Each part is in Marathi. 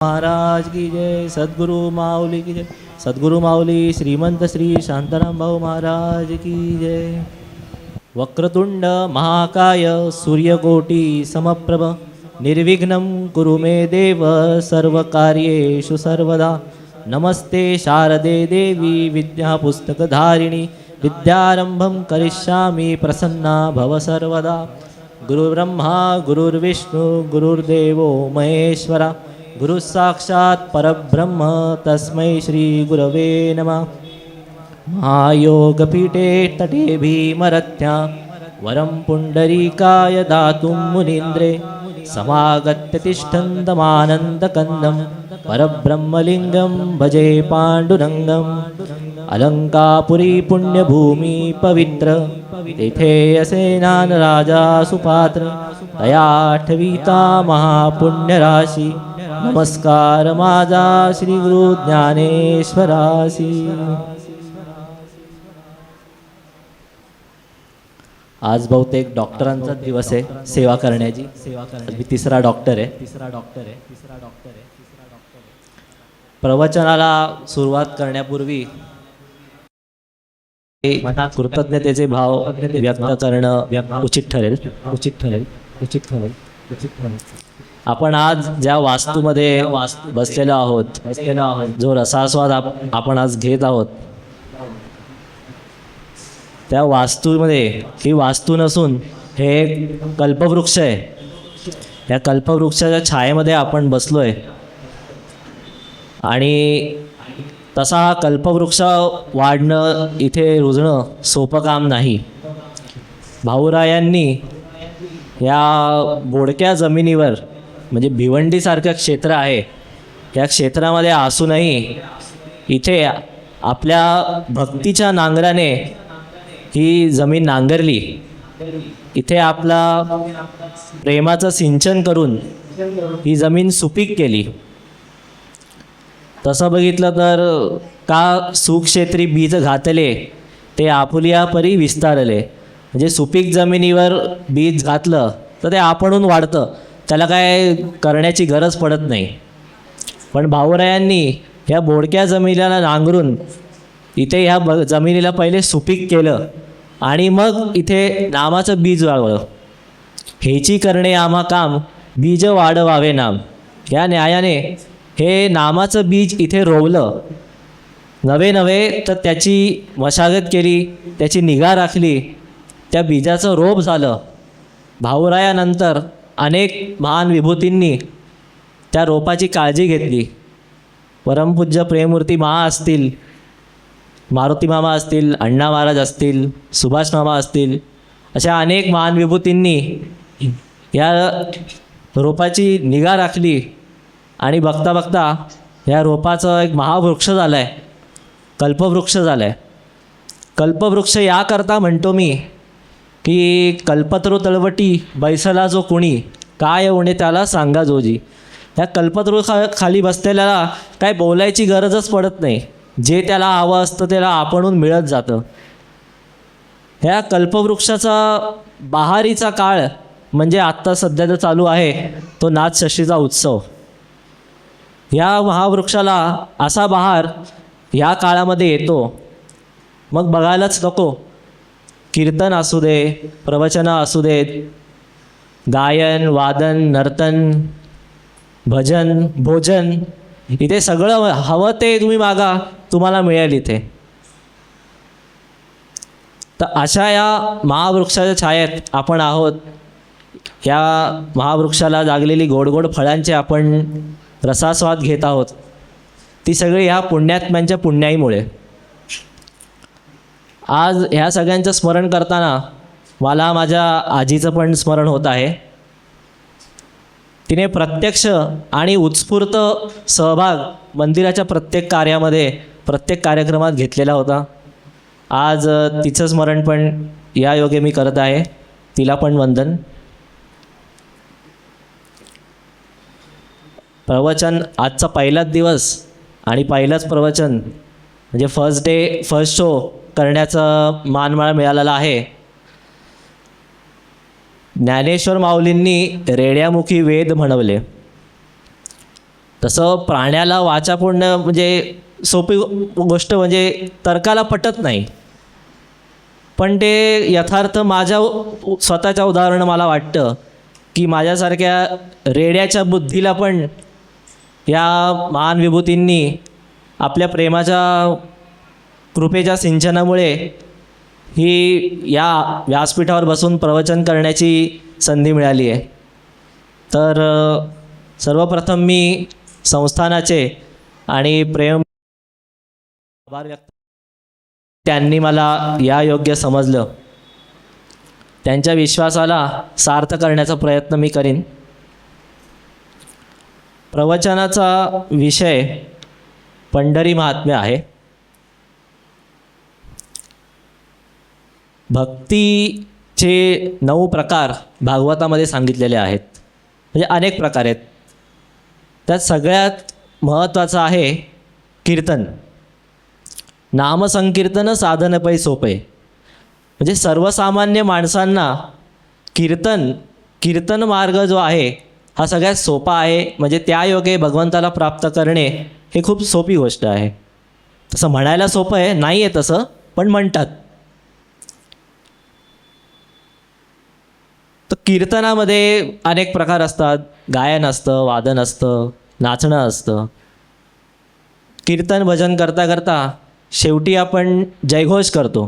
महाराज की जय। सद्गुरु माऊली की जय। सद्गुरु माऊली श्रीमंत श्री शांताराम भाऊ महाराज की जय। वक्रतुंड महाकाय सूर्यकोटी समप्रभ निर्विघ्नं कुरु मे देव सर्वकार्येषु सर्वदा। नमस्ते शारदे देवी विद्यापुस्तकधारिणी विद्यारंभं करिष्यामि प्रसन्ना भव सर्वदा। गुरुर्ब्रह्मा गुरुर्विष्णु गुरुर्देवो महेश्वरा गुरु साक्षात् परब्रह्म तस्मै श्री गुरवे नमः। महायोगपीठे तटे भीमरथ्या वरं पुण्डरीकाय दातुं मुनीन्द्रे समागत्य तिष्ठन्तमानन्दकन्दं परब्रह्मलिङ्गं भजे पाण्डुरङ्गम्। अलङ्कापुरी पुण्यभूमि पवित्र तेथे असेनान राजा सुपात्र तयाठवीता महापुण्यराशी। नमस्कार माझा श्री गुरु ज्ञानेश्वरासी। आज बहुतेक डॉक्टरांचा दिवस आहे सेवा करण्याची। मी तिसरा डॉक्टर आहे। प्रवचनाला सुरुवात करण्यापूर्वी कृतज्ञतेचे भाव व्यक्त करणं उचित ठरेल। आपण आज ज्या वास्तूमध्ये बसलेलो आहोत, जो रसास्वाद आपण आज घेत आहोत, त्या वास्तूमध्ये ही वास्तू नसून हे एक कल्पवृक्ष आहे। या कल्पवृक्षाच्या छायेमध्ये आपण बसलोय आणि तसा हा कल्पवृक्ष वाढणं, इथे रुजणं सोपं काम नाही। भाऊरायांनी या बोडक्या जमिनीवर, म्हणजे भिवंडीसारखं क्षेत्र आहे, या क्षेत्रामध्ये असूनही इथे आपल्या भक्तीच्या नांगराने ही जमीन नांगरली। इथे आपला प्रेमाचं सिंचन करून ही जमीन सुपीक केली। तसं बघितलं तर का सुक्षेत्री बीज घातले ते आपुलिया परी विस्तारले। म्हणजे सुपीक जमिनीवर बीज घातलं तर ते आपणहून वाढतं, त्याला काय करण्याची गरज पडत नाही। पण भाऊरायांनी ह्या बोडक्या जमिनीला नांगरून इथे ह्या जमिनीला पहिले सुपीक केलं आणि मग इथे नामाचं बीज वाढवलं। हेची करणे आम्हा काम बीज वाढवावे नाम। या न्यायाने हे नामाचं बीज इथे रोवलं, नवे तर त्याची मशागत केली, त्याची निगा राखली, त्या बीजाचं रोप झालं। भाऊरायानंतर अनेक महान विभूतींनी त्या रोपाची काळजी घेतली। परमपूज्य प्रेममूर्ती महा असतील, मारुती मामा असतील, अण्णा महाराज असतील, सुभाष मामा असतील, अशा अनेक महान विभूतींनी या रोपाची निगा राखली आणि बघता बघता या रोपाचं एक महावृक्ष झालं आहे, कल्पवृक्ष झालं आहे। कल्पवृक्ष याकरता म्हणतो मी की कल्पतरू तळवटी बैसला जो कुणी काय उणे त्याला सांगा जोजी। या कल्पतरू खाली बसलेल्याला काय बोलायची गरजच पडत नाही, जे त्याला हवं असतं त्याला आपणहून मिळत जातं। ह्या कल्पवृक्षाचा बहारीचा काळ म्हणजे आत्ता सध्याचा चालू आहे तो नाथषष्ठीचा उत्सव। या महावृक्षाला असा बहार ह्या काळामध्ये येतो, मग बघायलाच नको। कीर्तन असू दे, प्रवचनं असू देत, गायन वादन नर्तन भजन भोजन, इथे सगळं हवं ते तुम्ही मागा, तुम्हाला मिळेल इथे। तर अशा या महावृक्षाच्या छायेत आपण आहोत। या महावृक्षाला लागलेली गोड फळांचे आपण रसास्वाद घेत आहोत, ती सगळी ह्या पुण्यात्म्यांच्या पुण्याईमुळे। आज ह्या सगळ्यांचं स्मरण करताना मला माझ्या आजीचं पण स्मरण होत आहे। तिने प्रत्यक्ष आणि उत्स्फूर्त सहभाग मंदिराच्या प्रत्येक कार्यामध्ये, प्रत्येक कार्यक्रमात घेतलेला होता। आज तिचं स्मरण पण या योगे मी करत आहे, तिला पण वंदन। प्रवचन आजचा पहिलाच दिवस आणि पहिलंच प्रवचन म्हणजे फर्स्ट शो करण्याचा मान मला मिळालेला आहे। ज्ञानेश्वर माऊलींनी रेड्यामुखी वेद म्हणवले। तसं प्राण्याला वाचा फोडणं म्हणजे सोपी गोष्ट, म्हणजे तर्काला पटत नाही. पण ते यथार्थ माझ्या स्वतःच्या उदाहरण मला वाटतं की माझ्यासारख्या रेड्याच्या बुद्धीला पण या महान विभूतींनी आपल्या प्रेमाच्या कृपेच्या सिंचनामुळे ही या व्यासपीठावर बसून प्रवचन करण्याची संधी मिळाली आहे. तर सर्वप्रथम मी संस्थानाचे आणि प्रेम आभार व्यक्त, त्यांनी मला या योग्य समजलं. त्यांच्या विश्वासाला सार्थ करण्याचा प्रयत्न मी करीन. प्रवचनाचा विषय पंढरी महात्म्य आहे. भक्तीचे 9 प्रकार भागवतामध्ये सांगितलेले आहेत, म्हणजे अनेक प्रकार आहेत. त्यात सगळ्यात महत्त्वाचं आहे कीर्तन. नामसंकीर्तन साधन पै सोपे. म्हणजे सर्वसामान्य माणसांना कीर्तन मार्ग जो आहे हा सगळ्यात सोपा आहे. म्हणजे त्या योगे भगवंताला प्राप्त करणे हे खूप सोपी गोष्ट आहे. तसं म्हणायला सोपं आहे, नाही आहे तसं, पण म्हणतात. तर कीर्तनामध्ये अनेक प्रकार असतात. गायन असतं, वादन असतं, नाचणं असतं. कीर्तन भजन करता करता शेवटी आपण जयघोष करतो.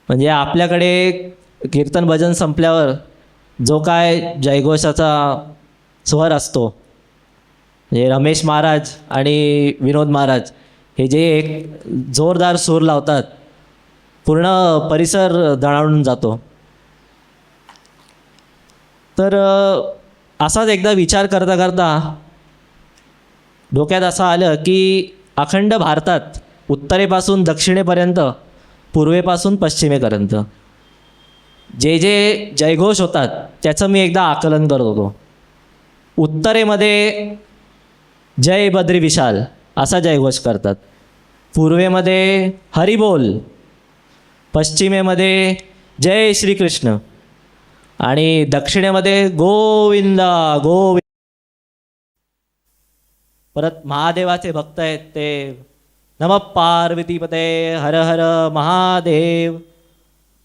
म्हणजे आपल्याकडे कीर्तन भजन संपल्यावर जो काय जयघोषाचा स्वर असतो, म्हणजे रमेश महाराज आणि विनोद महाराज हे जे एक जोरदार सूर लावतात, पूर्ण परिसर दणाणून जातो. तर असाच एकदा विचार करता करता डोक्यात असं आलं की अखंड भारतात उत्तरेपासून दक्षिणेपर्यंत, पूर्वेपासून पश्चिमेपर्यंत जे जे जयघोष होतात त्याचं मी एकदा आकलन करत होतो. उत्तरेमध्ये जय बद्री विशाल असा जयघोष करतात, पूर्वेमध्ये हरिबोल, पश्चिमेमध्ये जय श्रीकृष्ण आणि दक्षिणेमध्ये गोविंदा गोविंद. परत महादेवाचे भक्त आहेत ते नमः पार्वतीपते हर हर महादेव.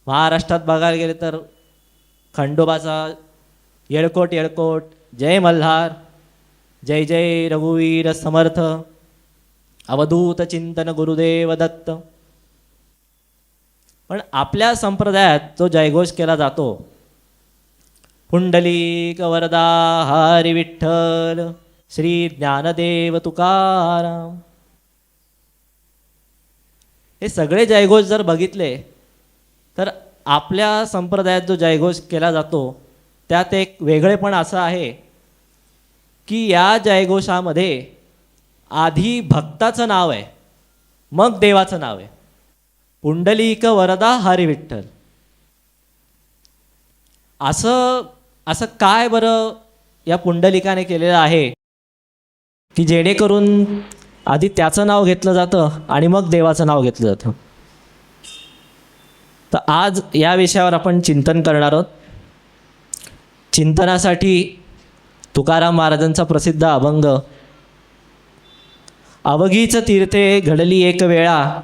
महाराष्ट्रात बघायला गेले तर खंडोबाचा येळकोट येळकोट, जय मल्हार, जय जय रघुवीर समर्थ, अवधूत चिंतन गुरुदेव दत्त. पण आपल्या संप्रदायात जो जयघोष केला जातो, पुंडलिक वरदा हरी विठ्ठल, श्री ज्ञानदेव तुकाराम, हे सगळे जयघोष जर बघितले तर आपल्या संप्रदायात जो जयघोष केला जातो त्यात एक वेगळेपण असं आहे की या जयघोषामध्ये आधी भक्ताचं नाव आहे, मग देवाचं नाव आहे. पुंडलिक वरदा हरी विठ्ठल. असं काय बरं या पुंडलिकाने केलेलं आहे की जेणेकरून आधी त्याचं नाव घेतलं जातं आणि मग देवाचं नाव घेतलं जातं. तर आज या विषयावर आपण चिंतन करणार आहोत. चिंतनासाठी तुकाराम महाराजांचा प्रसिद्ध अभंग, अवघीच तीर्थे घडली एक वेळा,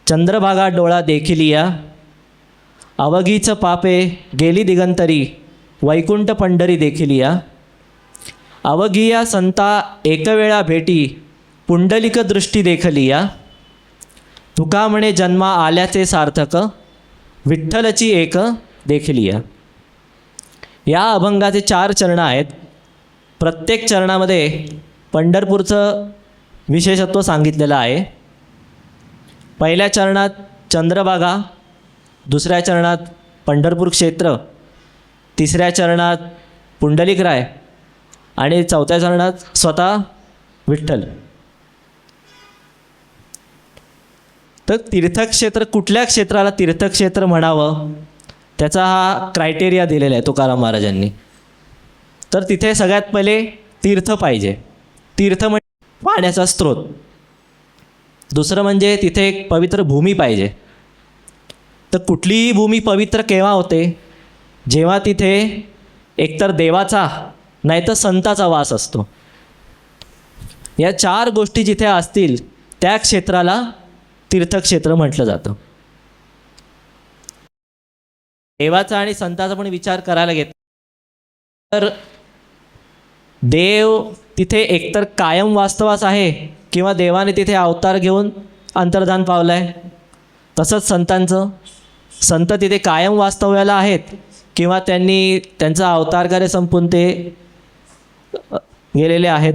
चंद्रभागा डोळा देखिलिया, अवघीच पापे गेली दिगंतरी, वैकुंठ पंढरी देखिलिया, अवघिया संता एकवेळा भेटी, पुंडलिक दृष्टी देखलिया, तुका म्हणे जन्मा आल्याचे सार्थक, विठ्ठलची एक देखलिया. या अभंगाचे 4 चरणं आहेत. प्रत्येक चरणामध्ये पंढरपूरचं विशेषत्व सांगितलेलं आहे. पहिल्या चरणात चंद्रभागा, दुसऱ्या चरणात पंढरपूर क्षेत्र, तिसऱ्या चरणात पुंडलिकराय आणि चौथ्या चरणात स्वतः विठ्ठल. तर तीर्थक्षेत्र, कुठल्या क्षेत्राला तीर्थक्षेत्र म्हणावं त्याचा हा क्रायटेरिया दिलेला आहे तुकाराम महाराजांनी. तर तिथे सगळ्यात पहिले तीर्थ पाहिजे. तीर्थ म्हणजे पाण्याचा स्रोत. दुसरं म्हणजे तिथे एक पवित्र भूमी पाहिजे. तर कुठलीही भूमी पवित्र केव्हा होते? जेव्हा तिथे एकतर देवाचा नाहीतर संताचा वास असतो. या 4 गोष्टी जिथे असतील त्या क्षेत्राला तीर्थक्षेत्र म्हटलं जातं. देवाचा आणि संताचा पण विचार करायला घेतला तर देव तिथे एकतर कायम वास्तवास आहे किंवा देवाने तिथे अवतार घेऊन अंतर्धान पावलं आहे. तसंच संत तिथे कायम वास्तव्याला आहेत किंवा त्यांनी त्यांचा अवतार कार्य संपून ते गेलेले आहेत.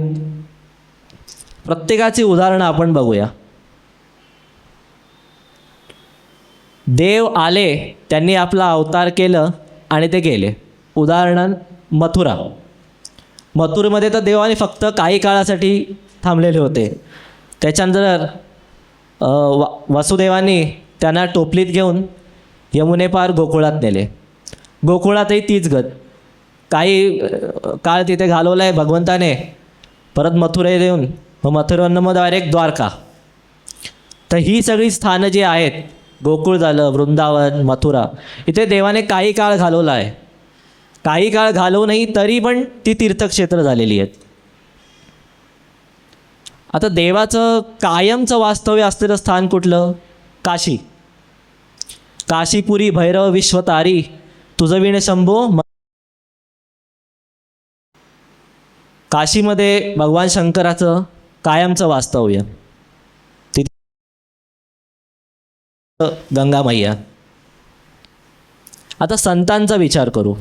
प्रत्येकाची उदाहरणं आपण बघूया. देव आले, त्यांनी आपला अवतार केलं आणि ते गेले. उदाहरण मथुरेमध्ये तर देवाने फक्त काही काळासाठी थांबलेले होते. त्याच्यानंतर वसुदेवानी त्यांना टोपलीत घेऊन यमुनेपार गोकुळात नेले. गोकुळातही तीच गत. काही काळ तिथे घालवला आहे भगवंताने, परत मथुरेत येऊन मग मथुरेवरनं मग डायरेक्ट द्वारका. तर ही सगळी स्थानं जी आहेत, गोकुळ झालं, वृंदावन, मथुरा, इथे देवाने काही काळ घालवला आहे. काही काळ घालवूनही तरी पण ती तीर्थक्षेत्र झालेली आहेत. आता देवाचं कायमचं वास्तव्य असलेलं स्थान कुठलं? काशी. काशीपुरी भैरव विश्वतारी तुझविण शंभो. काशीमध्ये भगवान शंकराचं कायमचं वास्तव्य, तिथे गंगा मैया. आता संतांचा विचार करू.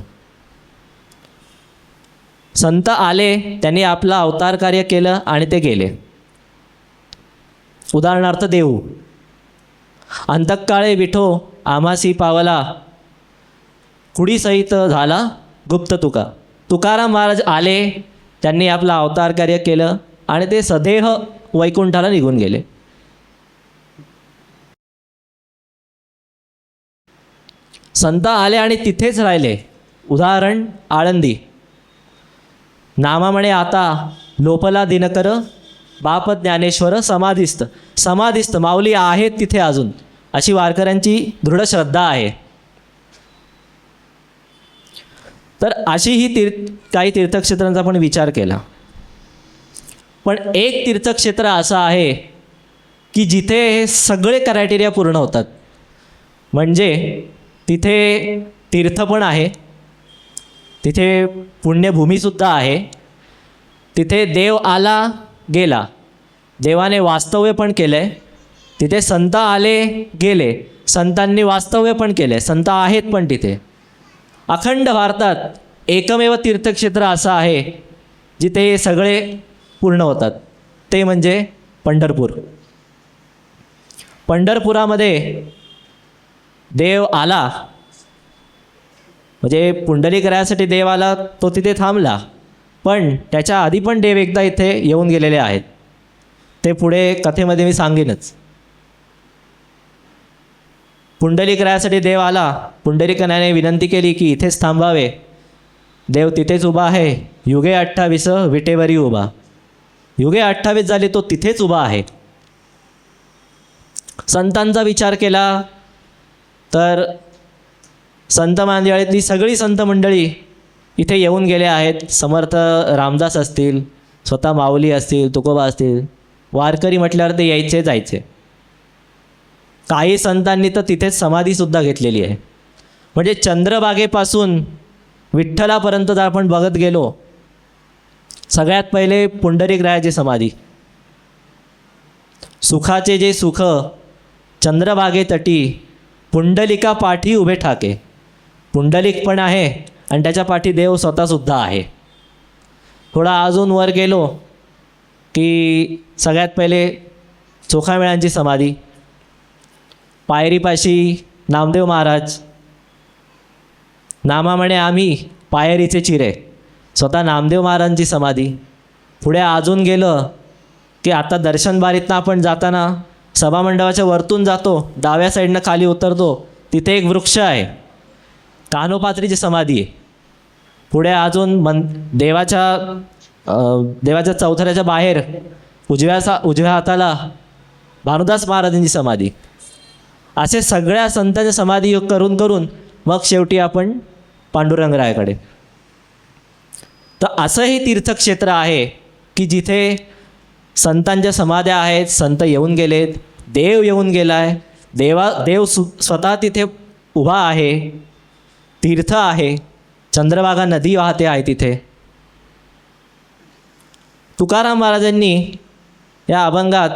संत आले, त्यांनी आपलं अवतार कार्य केलं आणि ते गेले. उदाहरणार्थ देऊ. अंतकाळे विठो आमासी पावला, कुडी सहित झाला गुप्त तुका. तुकाराम महाराज आले, त्यांनी आपलं अवतार कार्य केलं आणि ते सदेह वैकुंठाला निघून गेले. संत आले आणि तिथेच राहिले. उदाहरण आळंदी. नामा म्हणे आता लोपला दिनकर, बाप ज्ञानेश्वर समाधिस्थ माऊली आहेत तिथे अजून, अशी वारकऱ्यांची दृढ श्रद्धा आहे. तर अशी ही काही तीर्थक्षेत्रांचा पण विचार केला. पण एक तीर्थक्षेत्र असं आहे की जिथे हे सगळे क्रायटेरिया पूर्ण होतात. म्हणजे तिथे तीर्थ पण आहे, तिथे पुण्यभूमीसुद्धा आहे, तिथे देव आला गेला, देवाने वास्तव्य पण केलं आहे, तिथे संत आले गेले, संतांनी वास्तव्य पण केलं आहे, संत आहेत पण तिथे. अखंड भारतात एकमेव तीर्थक्षेत्र असं आहे जिथे हे सगळे पूर्ण होतात, ते म्हणजे पंढरपूर. पंढरपुरामध्ये देव आला, म्हणजे पुंडलिक रायासाठी देव आला, तो तिथे थांबला. पण त्याच्या आधी पण देव एकदा इथे येऊन गेलेले आहेत. ते पुढे कथेमध्ये मी सांगेनच. पुंडलिक रायासाठी देव आला, पुंडलिकाने विनंती केली की इथेच थांबावे. देव तिथेच उभा आहे. युगे 28 विटेवरी उभा. युगे 28 झाले, तो तिथेच उभा आहे. संतांचा विचार केला तर संत मंडळीतली सगळी संत मंडळी इथे येऊन गेले आहेत. समर्थ रामदास असतील, स्वतः माऊली असतील, तुकोबा असतील. वारकरी म्हटल्यावर ते यायचे जायचे. काही संतांनी तर तिथेच समाधीसुद्धा घेतलेली आहे. म्हणजे चंद्रभागेपासून विठ्ठलापर्यंत जर आपण बघत गेलो, सगळ्यात पहिले पुंडलिक रायाची समाधी. सुखाचे जे सुख चंद्रभागे तटी, पुंडलिका पाठी उभे ठाके. पुंडलिक पण आहे आणि त्याच्या पाठी देव स्वतःसुद्धा आहे. थोडा अजून वर गेलो की सगळ्यात पहिले चोखामेळांची समाधी. पायरीपाशी नामदेव महाराज. नामा म्हणे आम्ही पायरीचे चिरे, स्वतः नामदेव महाराजांची समाधी. पुढे अजून गेलं की आता दर्शन बारीतनं आपण जाताना सभामंडपाच्या वरतून जातो, डाव्या साईडनं खाली उतरतो, तिथे एक वृक्ष आहे, कान्होपात्रीची समाधी आहे. पुढे अजून देवाच्या चौथऱ्याच्या बाहेर उजव्या हाताला भानुदास महाराजांची समाधी. असे सगळ्या संतांच्या समाधी करून मग शेवटी आपण पांडुरंगरायाकडे. तर असं हे तीर्थक्षेत्र आहे की जिथे संतांच्या समाध्या आहेत, संत येऊन गेलेत, देव येऊन गेला आहे, देव स्वतः तिथे उभा आहे, तीर्थ आहे, चंद्रभागा नदी वाहते आहे तिथे. तुकाराम महाराजांनी या अभंगात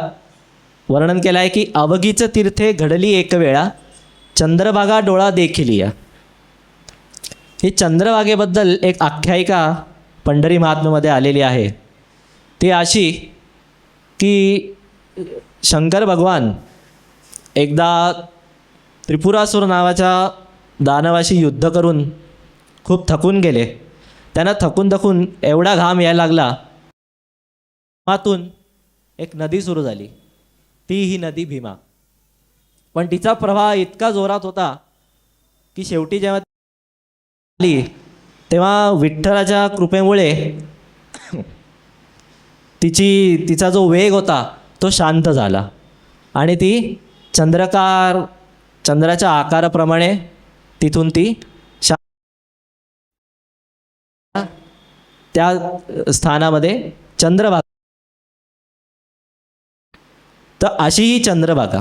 वर्णन केलं आहे की अवघीच तीर्थे घडली एक वेळा, चंद्रभागा डोळा देखील या. ही चंद्रभागेबद्दल एक आख्यायिका पंढरी महात्म्यामध्ये आलेली आहे. ती अशी की शंकर भगवान एकदा त्रिपुरासूर नावाच्या दानवाशी युद्ध करून खूप थकून गेले. त्यांना थकून एवढा घाम यायला लागला, मातून एक नदी सुरू झाली. ती ही नदी भीमा. पण तिचा प्रवाह इतका जोरात होता की शेवटी जेव्हा आली तेव्हा विठ्ठलाच्या कृपेमुळे तिचा जो वेग होता तो शांत झाला आणि ती चंद्राच्या आकाराप्रमाणे तिथून ती त्या स्थानामध्ये चंद्रभागा. तर अशी ही चंद्रभागा.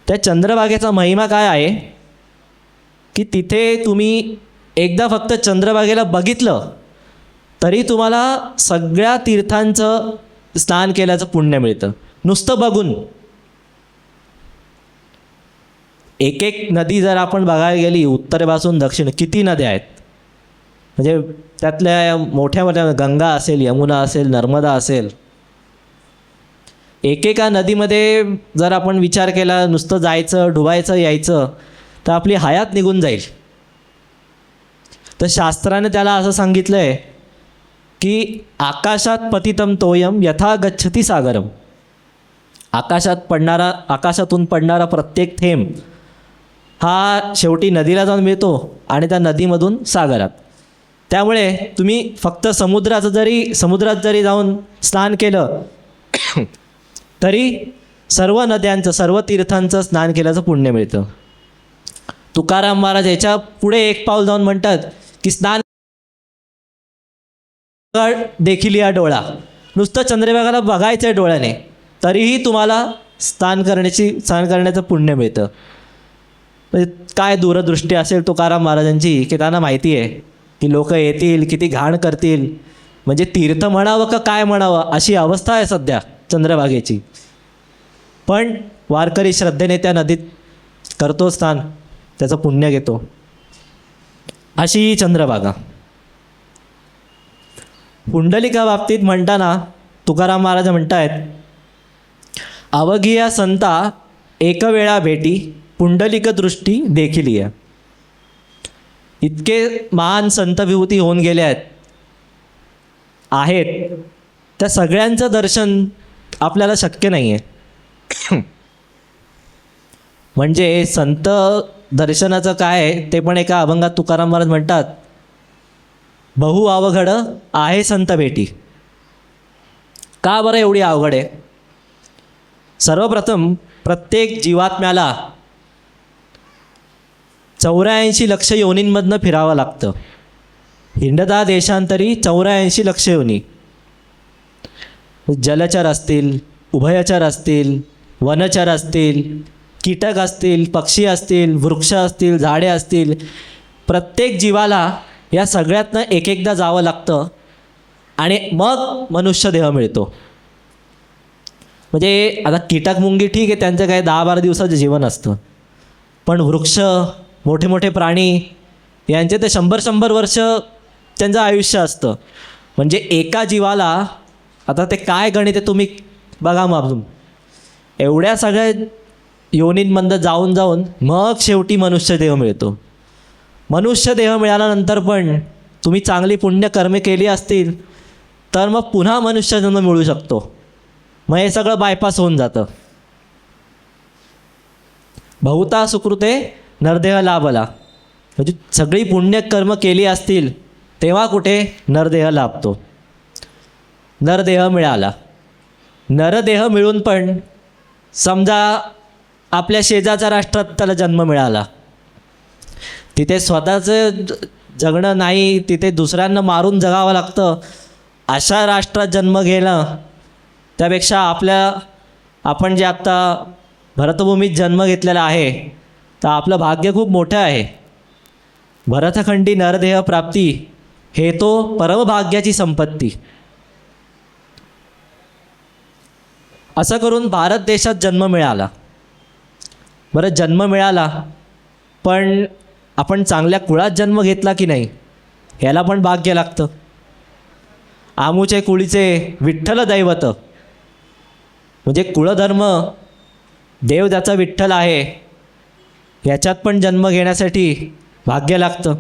त्या चंद्रभागेचा महिमा काय आहे की तिथे तुम्ही एकदा फक्त चंद्रभागेला बघितलं तरी तुम्हाला सगळ्या तीर्थांचं स्नान केल्याचं पुण्य मिळतं. नुसतं बघून एक एक नदी जर आपण बघायला गेली उत्तरेपासून दक्षिण किती नद्या आहेत. म्हणजे त्यातल्या मोठ्या मोठ्या गंगा असेल, यमुना असेल, नर्मदा असेल. एकेका नदीमध्ये जर आपण विचार केला नुसतं जायचं, डुबायचं, यायचं तर आपली हयात निघून जाईल. तर शास्त्राने त्याला असं सांगितलं आहे की आकाशात पतितम तोयम यथा गच्छती सागरम. आकाशातून पडणारा प्रत्येक थेंब हा शेवटी नदीला जाऊन मिळतो आणि त्या नदीमधून सागरात. त्यामुळे तुम्ही फक्त समुद्रात जरी जाऊन स्नान केलं तरी सर्व नद्यांचं, सर्व तीर्थांचं स्नान केल्याचं पुण्य मिळतं. तुकाराम महाराज याच्या पुढे एक पाऊल जाऊन म्हणतात की स्नान देखील या डोळा. नुसतं चंद्रभागाला बघायचं आहे डोळ्याने तरीही तुम्हाला स्नान करण्याचं पुण्य मिळतं. म्हणजे काय दूरदृष्टी असेल तुकाराम महाराजांची की त्यांना माहिती आहे की लोक येतील, किती घाण करतील. म्हणजे तीर्थ म्हणावं का काय म्हणावं अशी अवस्था आहे सध्या चंद्रभागेची. पण वारकरी श्रद्धेने त्या नदीत करतो स्नान, त्याचं पुण्य घेतो. अशी चंद्रभागा. पुंडलिका बाबतीत म्हणताना तुकाराम महाराज म्हणतायत, अवघिया संता एक वेळा भेटी, पुंडलिक दृष्टी देखील या. इतके महान संत विभूती होऊन गेले आहेत त्या सगळ्यांचं दर्शन आपल्याला शक्य नाही आहे. म्हणजे संत दर्शनाचं काय ते पण एका अभंगात तुकाराम महाराज म्हणतात, बहु अवघड आहे संत भेटी. का बरं एवढी अवघड आहे? सर्वप्रथम प्रत्येक जीवात्म्याला 84 लक्ष योनींमधनं फिरावं लागतं. हिंडता देशांतरी 84 लक्ष योनी. जलचर असतील, उभयचर असतील, वनचर असतील, कीटक असतील, पक्षी असतील, वृक्ष असतील, झाडे असतील. प्रत्येक जीवाला या सगळ्यातनं एकदा जावं लागतं आणि मग मनुष्य देह मिळतो. म्हणजे आता कीटक मुंगी ठीक आहे, त्यांचं काय 10-12 दिवसाचं जीवन असतं. पण वृक्ष, मोठे मोठे प्राणी यांचे ते 100-100 वर्ष त्यांचं आयुष्य असतं. म्हणजे एका जीवाला आता ते काय गणित आहे तुम्ही बघा मागून. एवढ्या सगळ्या योनींमधनं जाऊन मग शेवटी मनुष्य देह मिळतो. मनुष्य देह मिळाल्यानंतर पण तुम्ही चांगली पुण्यकर्मे केली असतील तर मग पुन्हा मनुष्य जन्म मिळू शकतो. मग हे सगळं बायपास होऊन जातं. बहुता सुकृते नरदेह लाभला. म्हणजे सगळी पुण्यकर्म केली असतील तेव्हा कुठे नरदेह लाभतो. नरदेह मिळाला. नरदेह मिळून पण समजा आपल्या शेजारच्या राष्ट्रात त्याला जन्म मिळाला, तिथे स्वतःचं जगणं नाही, तिथे दुसऱ्यांना मारून जगावं लागतं. अशा राष्ट्रात जन्म घेणं त्यापेक्षा आपण जे आत्ता भरतभूमीत जन्म घेतलेला आहे तर आपलं भाग्य खूप मोठं आहे. भरतखंडी नरदेह प्राप्ती हे तो परमभाग्याची संपत्ती. असं करून भारत देशात जन्म मिळाला. बरं, जन्म मिळाला पण आपण चांगल्या कुळात जन्म घेतला की नाही याला पण भाग्य लागतं. आमूचे कुळीचे विठ्ठल दैवत, म्हणजे कुळधर्म देव ज्याचा विठ्ठल आहे याच्यात पण जन्म घेण्यासाठी भाग्य लागतं.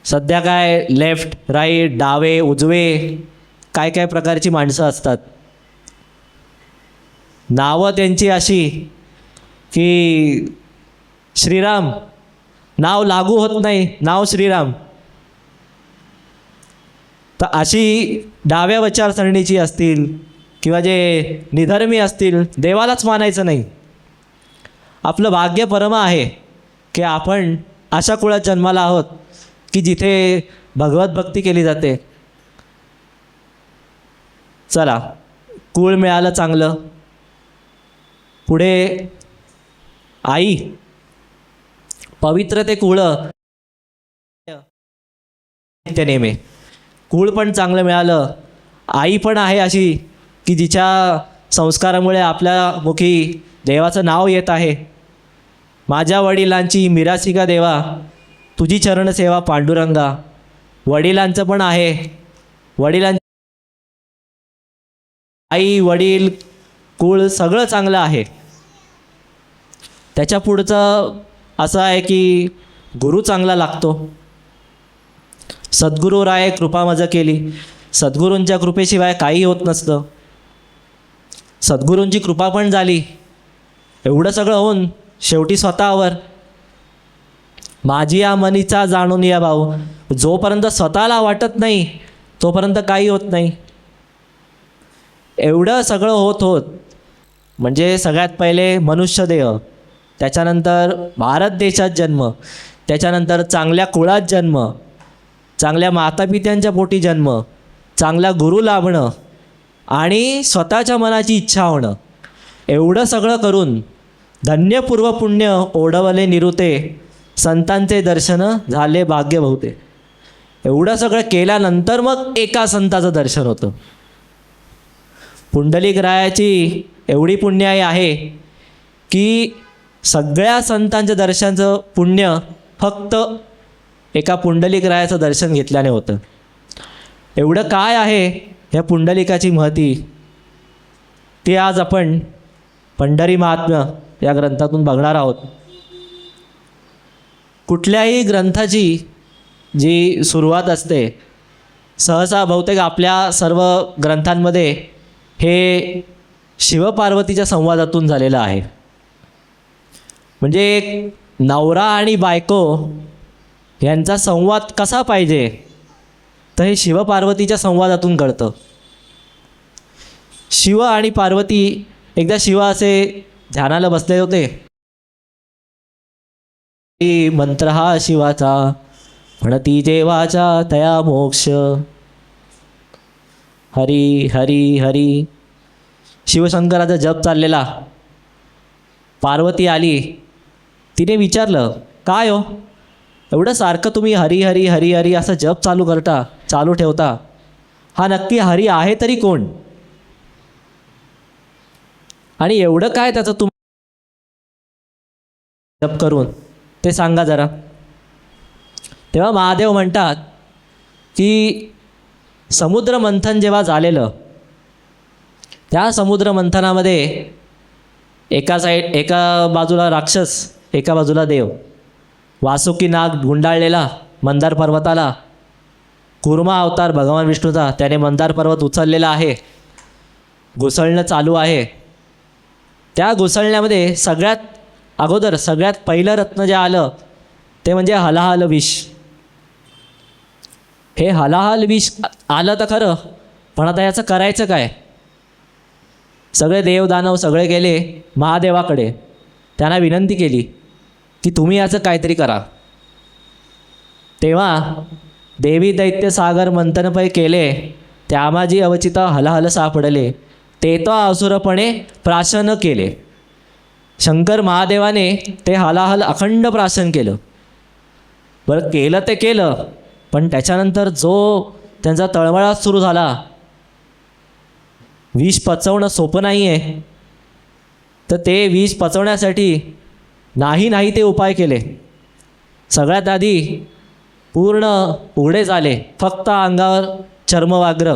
सध्या काय लेफ्ट राईट डावे उजवे काय काय प्रकारची माणसं असतात. नावं त्यांची अशी की श्रीराम नाव लागू होत नाही, नाव श्रीराम. तर अशी डाव्या विचारसरणीची असतील किंवा जे निधर्मी असतील देवालाच मानायचं नाही. आपलं भाग्य परम आहे की आपण अशा कुळात जन्माला आहोत की जिथे भगवत भक्ती केली जाते. चला, कुळ मिळालं चांगलं. पुढे आई, पवित्र ते कुळ नित्यनेमे. कुळ पण चांगलं मिळालं. आई पण आहे अशी की जिच्या संस्कारामुळे आपल्या मुखी देवाचं नाव येत आहे. माझ्या वडिलांची मिरासिका देवा तुझी चरणसेवा पांडुरंगा. वडिलांचं पण आहे. आई वडील कुळ सगळं चांगलं आहे. त्याच्या पुढचं असं आहे की गुरु चांगला लागतो. सद्गुरू राय कृपा मज केली. सद्गुरूंच्या कृपेशिवाय काही होत नसतं. सद्गुरूंची कृपा पण झाली. एवढं सगळं होऊन शेवटी स्वतःवर माझी या मनीचा जाणून या भाऊ. जोपर्यंत स्वतःला वाटत नाही तोपर्यंत काही होत नाही. एवढं सगळं होत म्हणजे सगळ्यात पहिले मनुष्यदेह, त्याच्यानंतर भारत देशात जन्म, त्याच्यानंतर चांगल्या कुळात जन्म, चांगल्या मातापित्यांच्या पोटी जन्म, चांगला गुरु लाभणं आणि स्वतःच्या मनाची इच्छा होणं. एवढं सगळं करून धन्य पूर्वपुण्य ओढवले निरुते. संतांचे दर्शन झाले भाग्य बहुते. एवढं सगळं केल्यानंतर मग एका संताचं दर्शन होतं. पुंडलिक रायाची एवढी पुण्याई आहे की सगळ्या संतांच्या दर्शनाचं पुण्य फक्त एका पुंडलिक रायाचं दर्शन घेतल्याने होतं. एवढं काय आहे ह्या पुंडलिकाची महती ती आज आपण पंढरी महात्म्य या ग्रंथातून बघणार आहोत. कुठल्याही ग्रंथाची जी सुरुवात असते सहसा बहुतेक आपल्या सर्व ग्रंथांमध्ये हे शिवपार्वतीच्या संवादातून झालेलं आहे. म्हणजे एक नवरा आणि बायको यांचा संवाद कसा पाहिजे तर हे शिवपार्वतीच्या संवादातून कळतं. शिव आणि पार्वती एकदा शिव असे ध्यानाला बसले होते. मंत्र हा शिवाचा म्हणती जेवाचा तया मोक्ष. हरी हरी हरी शिवशंकराचा जप चाललेला. पार्वती आली. तिने विचारलं, काय हो एवढं सारखं तुम्ही हरी हरी हरी हरी असं जप चालू ठेवता. हा नक्की हरी आहे तरी कोण? आणि एवढं काय त्याचं जप करून ते सांगा जरा. तेव्हा महादेव म्हणतात की समुद्र मंथन जेव्हा झालेलं त्या समुद्र मंथनामध्ये एका बाजूला राक्षस एका बाजूला देव. वासुकी नाग गुंडाळलेला मंदार पर्वताला. कूर्मा अवतार भगवान विष्णूचा त्याने मंदार पर्वत उचललेला आहे. घुसळणं चालू आहे. त्या घुसळण्यामध्ये सगळ्यात पहिलं रत्न जे आलं ते म्हणजे हलाहल विष. हे हलाहल विष आलं तर खरं, पण आता याचं करायचं काय? सगळे देव दानव सगळे गेले महादेवाकडे. त्यांना विनंती केली की तुम्ही याचं काहीतरी करा. तेव्हा देवी दैत्य सागर मंथनपै केले त्यामाजी अवचित हलहल सापडले, ते तो असुरपणे प्राशन केले. शंकर महादेवाने ते हलाहल अखंड प्राशन केलं. बरं, केलं ते केलं, पण त्याच्यानंतर जो त्यांचा तळमळा सुरू झाला, विष पचवणं सोपं नाही आहे. तर ते विष पचवण्यासाठी नाही ते उपाय केले. सगळ्यात आधी पूर्ण उघडे झाले, फक्त अंगावर चर्मवाग्र,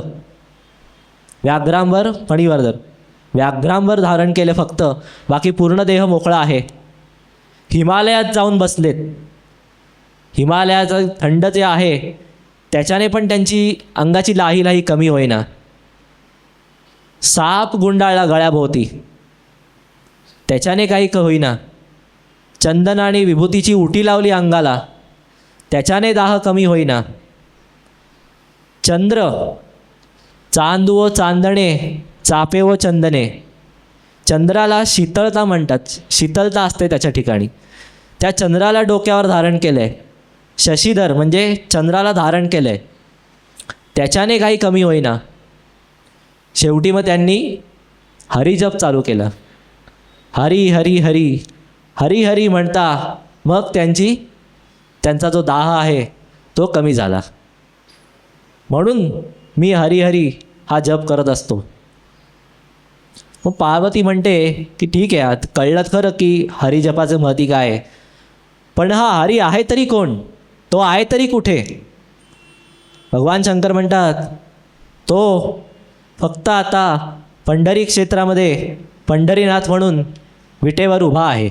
व्याघ्रांवर फणीवर्धन, व्याघ्रांवर धारण केले फक्त, बाकी पूर्ण देह मोकळा आहे. हिमालयात जाऊन बसलेत. हिमालयाचं थंड जे आहे त्याच्याने पण त्यांची अंगाची लाही कमी होईना. साप गुंडाळला गळ्याभोवती, त्याच्याने काही होईना. चंदन आणि विभूतीची उटी लावली अंगाला, त्याच्याने दाह कमी होईना. चंद्र, चांद व चांदणे, चापे व चंदने. चंद्राला शीतळता म्हणतात, शीतलता असते त्याच्या ठिकाणी. त्या चंद्राला डोक्यावर धारण केलं आहे. शशीधर म्हणजे चंद्राला धारण केलं आहे, त्याच्याने काही कमी होईना. शेवटी मग त्यांनी हरिजप चालू केलं. हरी हरी हरी हरी हरी म्हणता मग त्यांचा जो दाह आहे तो कमी झाला. म्हणून मी हरी हरी हा जप करत असतो. मग पार्वती म्हणते की ठीक आहे, आता कळलं खरं की हरिजपाचं महती काय आहे, पण हा हरी आहे तरी कोण, तो आहे तरी कुठे? भगवान शंकर म्हणतात तो फक्त आता पंढरी क्षेत्रामध्ये पंढरीनाथ म्हणून विटेवर उभा आहे.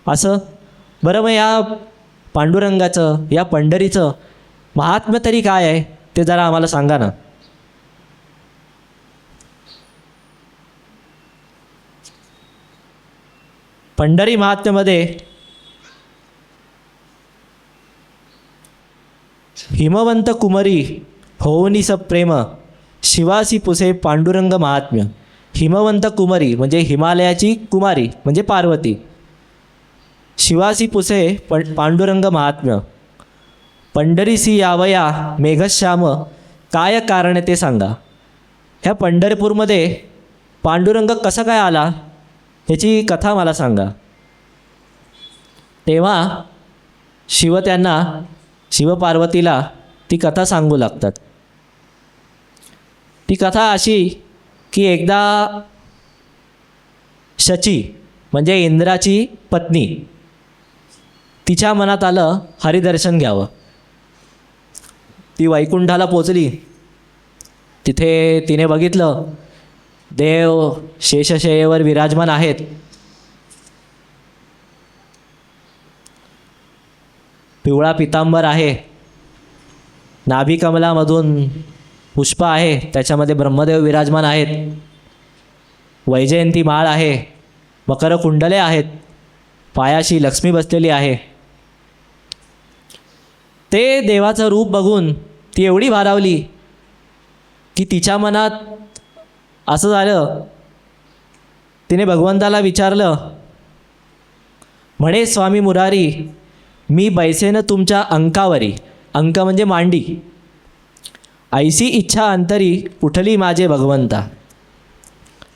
असं. बरं, मग या पांडुरंगाचं, या पंढरीचं महात्म्य तरी काय आहे ते जरा आम्हाला सांगा ना. पंढरी महात्म्यामध्ये हिमवंत कुमरी होऊनी सब प्रेम, शिवासी पुसे पांडुरंग महात्म्य. हिमवंत कुमरी म्हणजे हिमालयाची कुमारी म्हणजे पार्वती. शिवासी पुसे पांडुरंग महात्म्य. पंढरीसी यावया मेघश्याम, काय कारण ते सांगा. ह्या पंढरपूरमध्ये पांडुरंग कसा काय आला ह्याची कथा मला सांगा. तेव्हा शिवपार्वतीला ती कथा सांगू लागतात. ती कथा अशी की एकदा शची म्हणजे इंद्राची पत्नी, तिच्या मनात आलं हरिदर्शन घ्यावं. ती वैकुंठाला पोचली. तिथे तिने बघितलं देव शेषशय्येवर विराजमान आहेत. पिवळा पितांबर आहे, नाभिकमलामधून पुष्प आहे, त्याच्यामध्ये ब्रह्मदेव विराजमान आहेत. वैजयंती माळ आहे, मकर कुंडले आहेत, पायाशी लक्ष्मी बसलेली आहे. ते देवाचं रूप बघून ती एवढी भारावली की तिच्या मनात असं झालं, तिने भगवंताला विचारलं, म्हणे स्वामी मुरारी, मी बैसेन तुमच्या अंकावरी. अंक म्हणजे मांडी. ऐसी इच्छा अंतरी उठली माझे भगवंता.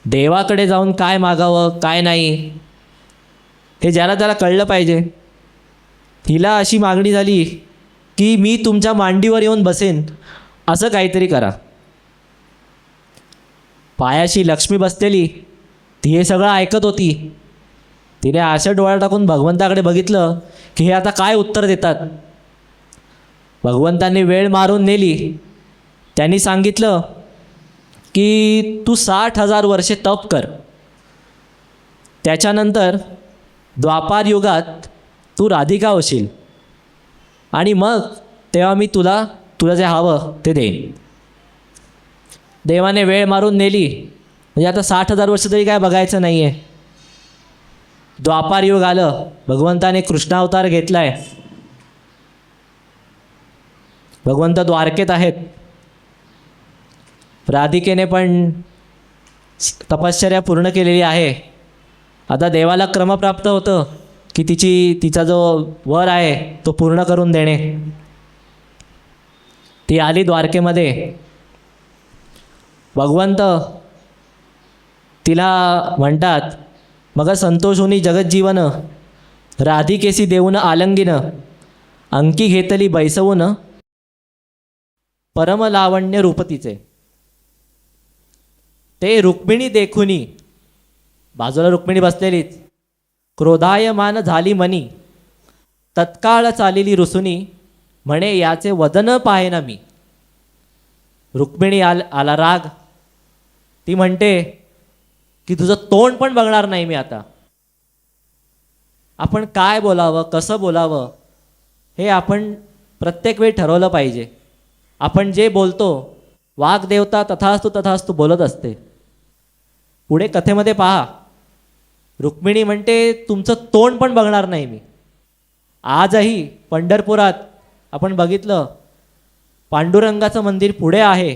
देवाकडे जाऊन काय मागावं काय नाही हे ज्याला त्याला कळलं पाहिजे. हिला अशी मागणी झाली की मी तुमच्या मांडीवर येऊन बसेन, असं काहीतरी करा. पायाशी लक्ष्मी बसलेली ती हे सगळं ऐकत होती. तिने अशा डोळ्या टाकून भगवंताकडे बघितलं की हे आता काय उत्तर देतात. भगवंतांनी वेळ मारून नेली. त्यांनी सांगितलं की तू 60,000 वर्षे तप कर, त्याच्यानंतर द्वापार युगात तू राधिका होशील आणि मग तेव्हा मी तुला जे हवं ते देईन. देवाने वेळ मारून नेली. म्हणजे आता 60,000 वर्ष तरी काय बघायचं नाही आहे. द्वापार युग आलं, भगवंताने कृष्णावतार घेतला आहे. भगवंत द्वारकेत आहेत. राधिकेने पण तपश्चर्या पूर्ण केलेली आहे. आता देवाला क्रमप्राप्त होतं की तिचा जो वर आहे तो पूर्ण करून देणे. ती आली द्वारकेमध्ये. भगवंत तिला म्हणतात, मग संतोष होनी जगज्जीवन, राधिकेसी देऊन आलंगिन, अंकी घेतली बैसवून, परमलावण्य रूपतीचे. ते रुक्मिणी देखुनी, बाजूला रुक्मिणी बसलेलीच, क्रोधायमान झाली मनी, तत्काळ चालिली रुसुनी, म्हणे याचे वदन पाहेना मी. रुक्मिणी आला राग. ती म्हणते की तुझं तोंड पण बघणार नाही मी आता. आपण काय बोलावं, कसं बोलावं हे आपण प्रत्येक वेळी ठरवलं पाहिजे. आपण जे बोलतो, वाग्देवता तथास्तु तथास्तु बोलत असते. पुढे कथेमध्ये पहा, रुक्मिणी म्हणते तुमचं तोंड पण बघणार नाही मी. आजही पंढरपुरात आपण बघितलं, पांडुरंगाचं मंदिर पुढे आहे,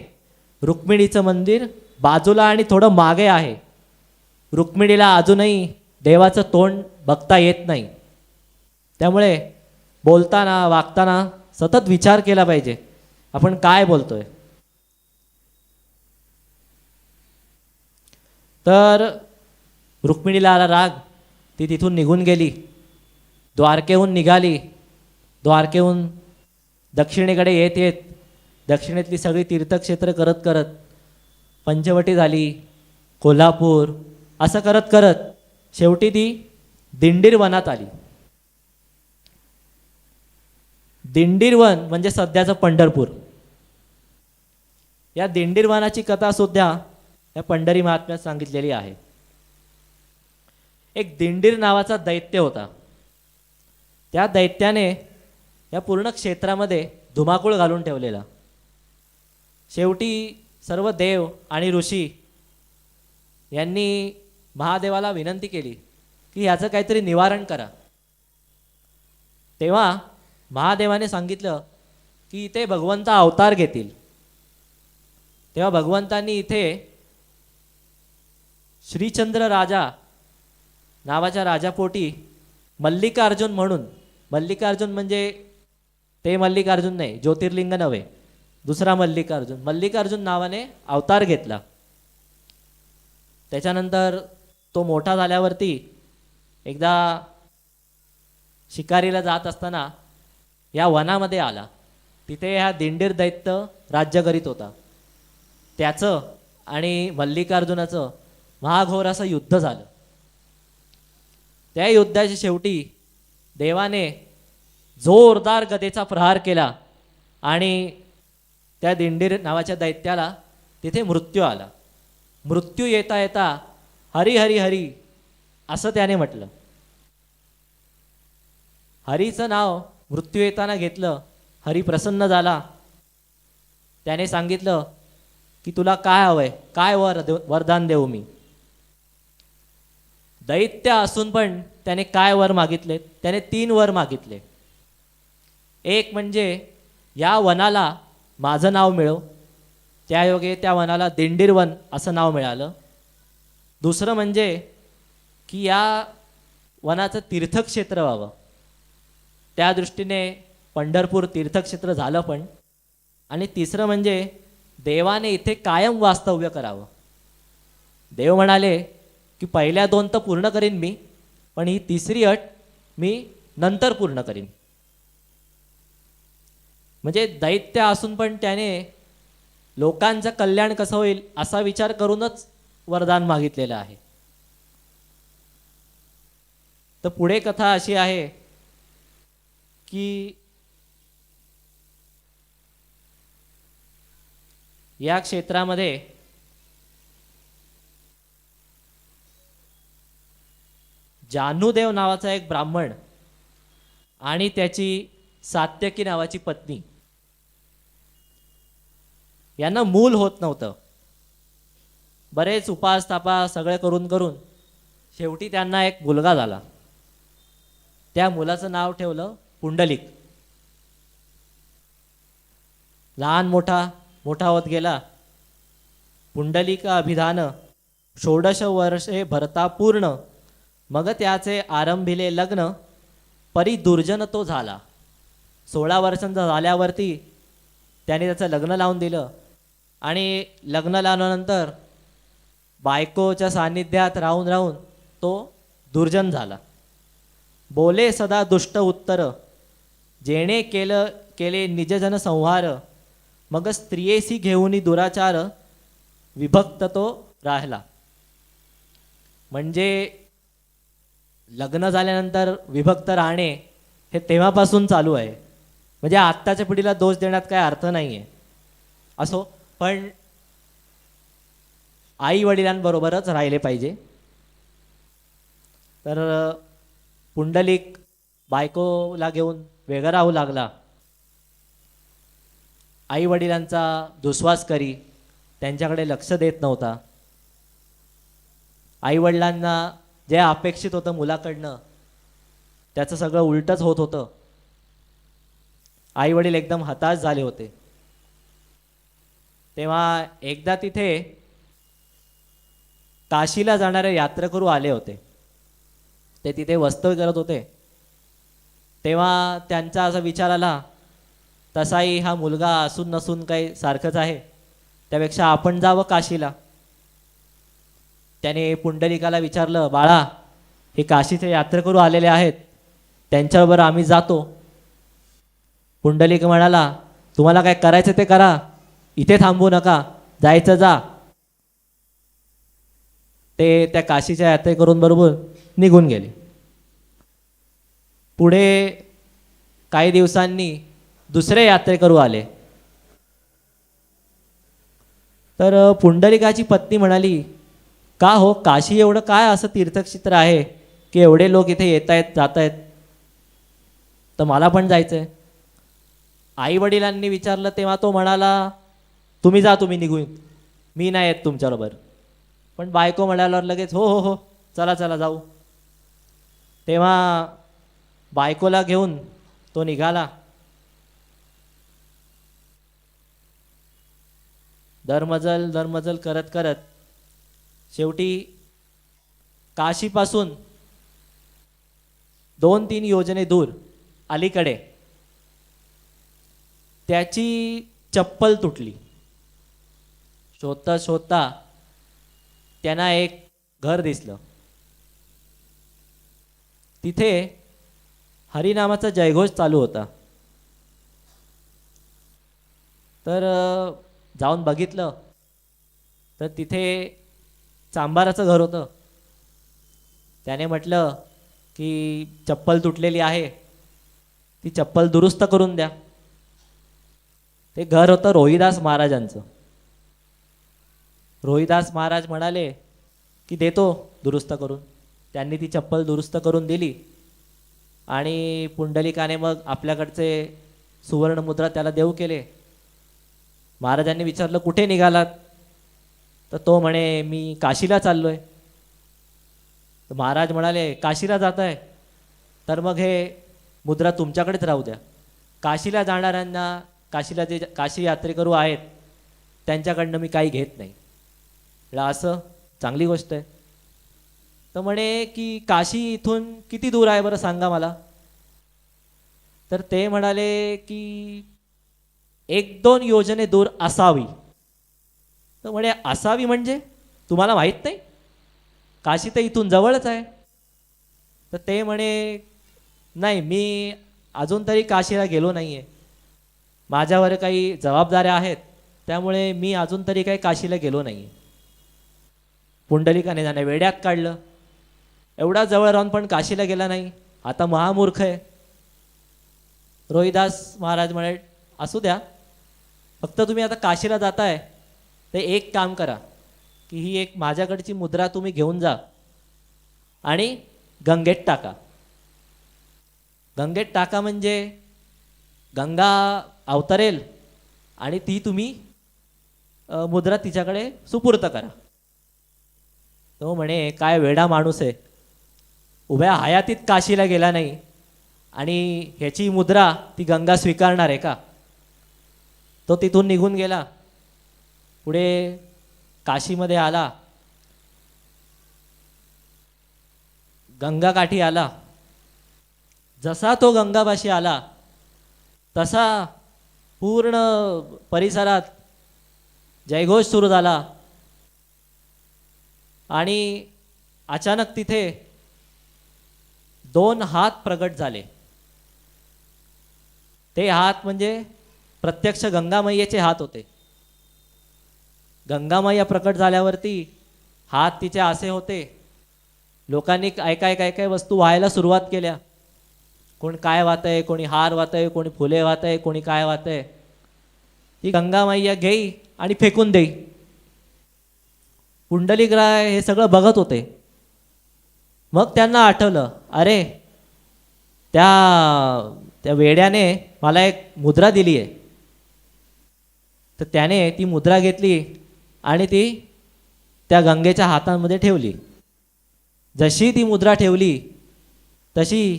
रुक्मिणीचं मंदिर बाजूला आणि थोडं मागे आहे. रुक्मिणीला अजूनही देवाचं तोंड बघता येत नाही. त्यामुळे बोलताना वागताना सतत विचार केला पाहिजे, आपण काय बोलतोय. तर रुक्मिणीला आला राग. ती तिथून निघून गेली, द्वारकेहून निघाली. द्वारकेहून दक्षिणेकडे येत येत दक्षिणेतली सगळी तीर्थक्षेत्र करत करत पंचवटी झाली, कोल्हापूर, असं करत करत शेवटी ती दिंडीर वनात आली. दिंडीर वन म्हणजे सध्याचं पंढरपूर. या दिंडीर वनाची कथा सुद्धा या पंढरी महात्म्यात सांगितलेली आहे. एक दिंडीर नावाचा दैत्य होता. त्या दैत्याने या पूर्ण क्षेत्रामध्ये धुमाकूळ घालून ठेवलेला. शेवटी सर्व देव आणि ऋषी यांनी महादेवाला विनंती केली की याचं काहीतरी निवारण करा. तेव्हा महादेवाने सांगितलं की इथे भगवंत अवतार घेतील. तेव्हा भगवंतांनी इथे श्रीचंद्र राजा नावाच्या राजापोटी मल्लिकार्जुन म्हणून, मल्लिकार्जुन म्हणजे ते मल्लिकार्जुन नाही, ज्योतिर्लिंग नव्हे, दुसरा मल्लिकार्जुन, मल्लिकार्जुन नावाने अवतार घेतला. त्याच्यानंतर तो मोठा झाल्यावरती एकदा शिकारीला जात असताना या वनामध्ये आला. तिथे हा दिंडीर दैत्य राज्य करीत होता. त्याचं आणि मल्लिकार्जुनाचं महाघोर असं युद्ध झालं. त्या युद्धाच्या शेवटी देवाने जोरदार गदेचा प्रहार केला आणि त्या दिंडीर नावाच्या दैत्याला तिथे मृत्यू आला. मृत्यू येता येता हरी हरी हरी असं त्याने म्हटलं. हरीचं नाव मृत्यू येताना घेतलं. हरी प्रसन्न झाला. त्याने सांगितलं की तुला काय हवंय, काय वरदान देऊ मी. दैत्य असून पण त्याने काय वर मागितले? त्याने 3 वर मागितले. एक म्हणजे या वनाला माझं नाव मिळव. त्यायोगे त्या वनाला दिंडीर वन असं नाव मिळालं. दुसरं म्हणजे की या वनाचं तीर्थक्षेत्र व्हावं. त्या दृष्टीने पंढरपूर तीर्थक्षेत्र झालं पण. आणि तिसरं म्हणजे देवाने इथे कायम वास्तव्य करावं. देव म्हणाले की पहिल्या 2 तर पूर्ण करीन मी, पण ही तिसरी अट मी नंतर पूर्ण करीन. म्हणजे दैत्य असून पण त्याने लोकांचं कल्याण कसं होईल असा विचार करूनच वरदान मागितलेलं आहे. तर पुढे कथा अशी आहे की या क्षेत्रामध्ये जानुदेव नावाचा एक ब्राह्मण आणि त्याची सात्यकी नावाची पत्नी यांना मूल होत नव्हतं. बरेच उपास तापास सगळे करून करून शेवटी त्यांना एक मुलगा झाला. त्या मुलाचं नाव ठेवलं पुंडलिक. लहान मोठा मोठा होत गेला. पुंडलिक अभिधान 16 वर्षे भरता पूर्ण, मग त्याचे आरंभिले लग्न, परी दुर्जन तो झाला. 16 वर्षांचा झाल्यावरती त्याने त्याचं लग्न लावून दिलं आणि लग्न लावल्यानंतर बायकोच्या सान्निध्यात राहून राहून तो दुर्जन झाला. बोले सदा दुष्ट उत्तर, जेणे केले निजजन संहार, मग स्त्रियेसी घेऊनी दुराचार, विभक्त तो राहिला. म्हणजे लग्न झाल्यानंतर विभक्त राहणे हे तेव्हापासून चालू आहे. म्हणजे आत्ताच्या पिढीला दोष देण्यात काय अर्थ नाही आहे. असो, पण आई वडिलांबरोबरच राहिले पाहिजे. तर पुंडलिक बायकोला घेऊन वेगळा राहू लागला. आई वडिलांचा दुस्वास करी, त्यांच्याकडे लक्ष देत नव्हता. आई वडिलांना जे अपेक्षित होतं मुलाकडनं त्याचं सगळं उलटच होत होतं. आई वडील एकदम हताश झाले होते. तेव्हा एकदा तिथे काशीला जाणारे यात्रेकरू आले होते. ते तिथे वास्तव्य करत होते. तेव्हा त्यांचा असा विचार आला, तसाही हा मुलगा असून नसून काही सारखंच आहे, त्यापेक्षा आपण जावं काशीला. त्याने पुंडलिकाला विचारलं, बाळा, हे काशीचे यात्रेकरू आलेले आहेत, त्यांच्याबरोबर आम्ही जातो. पुंडलिक म्हणाला, तुम्हाला काय करायचं ते करा, इथे थांबू नका, जायचं जा. ते त्या काशीच्या यात्रेकरूंबरोबर निघून गेले. पुढे काही दिवसांनी दुसरे यात्रेकरू आले. तर पुंडलिकाची पत्नी म्हणाली, का हो, काशी एवढं काय असं तीर्थक्षेत्र आहे की एवढे लोक इथे येत आहेत जात आहेत, तर मला पण जायचं आहे. आई वडिलांनी विचारलं तेव्हा तो म्हणाला, तुम्ही जा, तुम्ही निघून, मी नाही येत तुमच्याबरोबर. पण बायको म्हणाल्यावर लगेच हो हो हो, चला चला जाऊ. तेव्हा बायकोला घेऊन तो निघाला. दरमजल दरमजल करत करत शेवटी काशीपासून 2-3 योजने दूर अलीकडे त्याची चप्पल तुटली. शोधता शोधता त्यांना एक घर दिसलं. तिथे हरिनामाचा जयघोष चालू होता. तर जाऊन बघितलं तर तिथे चांभाराचं घर होतं. त्याने म्हटलं की चप्पल तुटलेली आहे, ती चप्पल दुरुस्त करून द्या. ते घर होतं रोहिदास महाराजांचं. रोहिदास महाराज म्हणाले की देतो दुरुस्त करून. त्यांनी ती चप्पल दुरुस्त करून दिली आणि पुंडलिकाने मग आपल्याकडचे सुवर्णमुद्रा त्याला देऊ केले. महाराजांनी विचारलं, कुठे निघालात? तर तो म्हणे, मी काशीला चाललोय. तर महाराज म्हणाले, काशीला जात आहे तर मग हे मुद्रा तुमच्याकडेच राहू द्या. काशीला जाणाऱ्यांना, काशीला जे काशी यात्रेकरू आहेत त्यांच्याकडनं मी काही घेत नाही. असं चांगली गोष्ट आहे. तर म्हणे की काशी इथून किती दूर आहे बरं सांगा मला. तर ते म्हणाले की 1-2 योजने दूर असावी. तर म्हणे, असावी म्हणजे तुम्हाला माहीत नाही? काशी तर इथून जवळच आहे. तर ते म्हणे, नाही, मी अजून तरी काशीला गेलो नाही आहे, माझ्यावर काही जबाबदाऱ्या आहेत, त्यामुळे मी अजून तरी काही काशीला गेलो नाही आहे. पुंडलिकाने त्याने वेड्यात काढलं. एवढा जवळ राहून पण काशीला गेला नाही, आता महामूर्ख आहे. रोहिदास महाराज म्हणे, असू द्या, फक्त तुम्ही आता काशीला जाताय ते एक काम करा की ही एक माझ्याकडची मुद्रा तुम्ही घेऊन जा आणि गंगेत टाका. गंगेत टाका म्हणजे गंगा अवतरेल आणि ती तुम्ही मुद्रा तिच्याकडे सुपूर्त करा. तो म्हणे, काय वेडा माणूस आहे, उभ्या हयातीत काशीला गेला नाही आणि ह्याची मुद्रा ती गंगा स्वीकारणार आहे का? तो तिथून निघून गेला. पुढे काशीमध्ये आला, गंगाकाठी आला. जसा तो गंगापाशी आला तसा पूर्ण परिसरात जयघोष सुरू झाला आणि अचानक तिथे 2 हात प्रगट झाले. ते हात म्हणजे प्रत्यक्ष गंगामय्येचे हात होते. गंगामय्या प्रकट झाल्यावरती हात तिचे असे होते. लोकांनी काय काय काय काय वस्तू व्हायला सुरुवात केल्या. कोण काय वाहतंय, कोणी हार वाहतंय, कोणी फुले वाहतंय, कोणी काय वाहतंय. ती गंगामय्या घेई आणि फेकून देई. पुंडलिकराय हे सगळं बघत होते. मग त्यांना आठवलं, अरे त्या वेड्याने मला एक मुद्रा दिली आहे. तर त्याने ती मुद्रा घेतली आणि ती त्या गंगेच्या हातांमध्ये ठेवली. जशी ती मुद्रा ठेवली तशी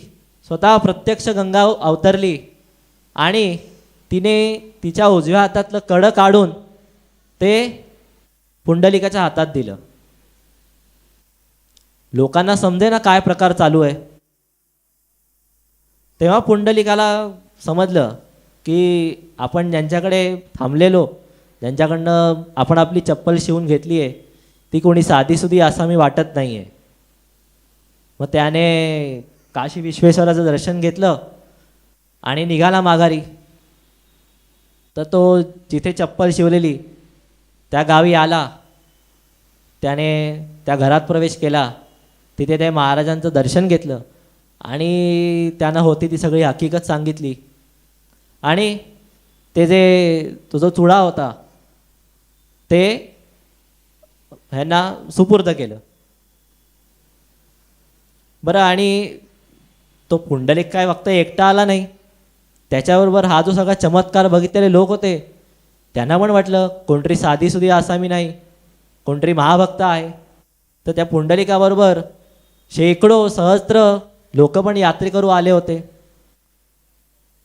स्वतः प्रत्यक्ष गंगा अवतरली आणि तिने तिच्या उजव्या हातातलं कड काढून ते पुंडलिकाच्या हातात दिलं. लोकांना समजे ना काय प्रकार चालू आहे. तेव्हा पुंडलिकाला समजलं की आपण ज्यांच्याकडे थांबलेलो, ज्यांच्याकडनं आपण आपली चप्पल शिवून घेतली आहे, ती कोणी साधीसुधी आसामी वाटत नाही आहे. मग त्याने काशी विश्वेश्वराचं दर्शन घेतलं आणि निघाला माघारी. तर तो जिथे चप्पल शिवलेली त्या गावी आला. त्याने त्या घरात प्रवेश केला. तिथे त्या महाराजांचं दर्शन घेतलं आणि त्यांना होती ती सगळी हकीकत सांगितली. आणि ते जे तुझा चुडा होता ते ह्यांना सुपूर्द केलं. बरं, आणि तो पुंडलिक काय फक्त एकटा आला नाही, त्याच्याबरोबर हा जो सगळा चमत्कार बघितलेले लोक होते त्यांना पण वाटलं कोणतरी साधीसुधी आसामी नाही, कोणतरी महाभक्त आहे. तर त्या पुंडलिकाबरोबर शेकडो सहस्त्र लोक पण यात्रेकरू आले होते.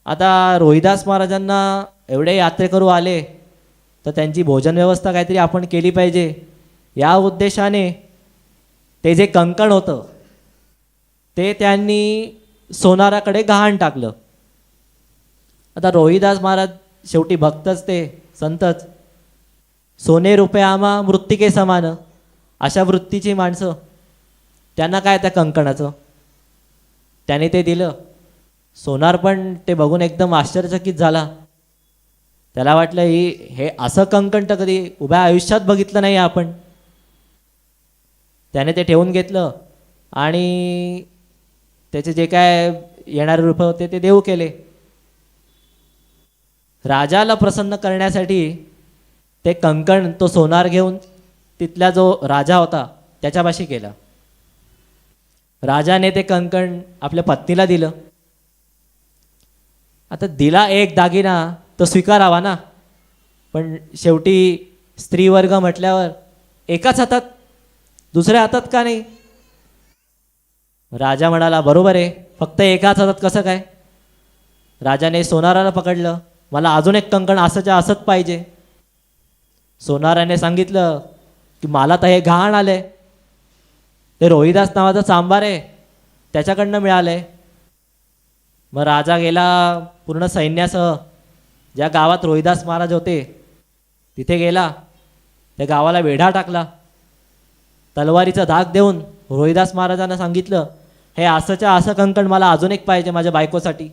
आता रोहिदास महाराजांना एवढे यात्रेकरू आले तर त्यांची भोजन व्यवस्था काहीतरी आपण केली पाहिजे. या उद्देशाने ते जे कंकण होतं ते त्यांनी सोनाराकडे गहाण टाकलं. आता रोहिदास महाराज शेवटी भक्तच, ते संतच. सोने रुपये आम्हा मृत्तिके समान, अशा वृत्तीची माणसं. त्यांना काय त्या कंकणाचं. त्याने ते दिलं. सोनार पण ते बघून एकदम आश्चर्यचकित झाला. त्याला वाटलं हे असं कंकण तर कधी उभ्या आयुष्यात बघितलं नाही आपण. त्याने ते ठेवून घेतलं आणि त्याचे जे काय येणारे रुपये होते ते देऊ केले. राजाला प्रसन्न करण्यासाठी ते कंकण, तो सोनार घेऊन तिथला जो राजा होता त्याच्यापाशी गेला. राजाने ते कंकण आपल्या पत्नीला दिलं. आता दिला एक दागिना तो स्वीकारावा ना, पण शेवटी स्त्रीवर्ग म्हटल्यावर एकाच हातात, दुसऱ्या हातात का नाही. राजा म्हणाला, बरोबर आहे, फक्त एकाच हातात कसं काय. राजाने सोनाराला पकडलं, मला अजून एक कंकण असंच्या असंच पाहिजे. सोनाराने सांगितलं की मला तर हे गहाण आलंय, ते रोहिदास नावाचा सांबार आहे त्याच्याकडनं मिळालंय. मग राजा गेला पूर्ण सैन्यासह. ज्या गावात रोहिदास महाराज होते तिथे गेला. त्या गावाला वेढा टाकला. तलवारीचा धाक देऊन रोहिदास महाराजांना सांगितलं, हे असंच्या असं कंकण मला अजून एक पाहिजे माझ्या बायकोसाठी.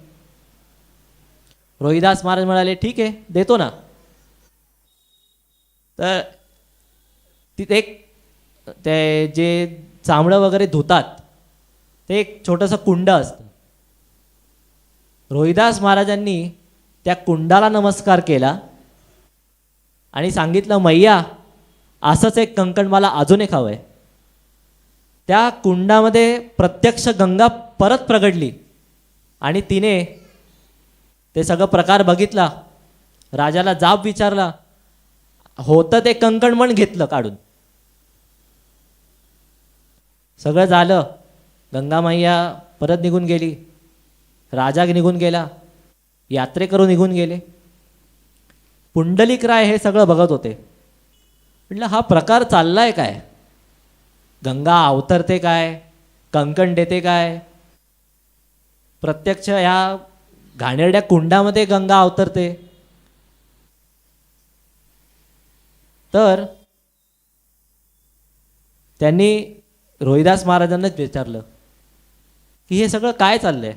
रोहिदास महाराज म्हणाले, ठीक आहे, देतो ना. तर तिथे एक ते जे चामडं वगैरे धुतात ते एक छोटंसं कुंड असतं. रोहिदास महाराजांनी त्या कुंडाला नमस्कार केला आणि सांगितलं, मैया असंच एक कंकण मला अजून एक हवं आहे. त्या कुंडामध्ये प्रत्यक्ष गंगा परत प्रगटली आणि तिने ते सगळं प्रकार बघितला. राजाला जाब विचारला, होतं ते कंकण पण घेतलं काढून. सगळं झालं. गंगामय्या परत निघून गेली. राजा निघून गेला. यात्रेकरू निघून गेले. पुंडलिकराय हे सगळं बघत होते. म्हटलं हा प्रकार चाललाय काय. गंगा अवतरते काय, कंकण देते काय. प्रत्यक्ष ह्या घाणेरड्या कुंडामध्ये गंगा अवतरते तर त्यांनी रोहिदास महाराजांनाच विचारलं की हे सगळं काय चाललं आहे,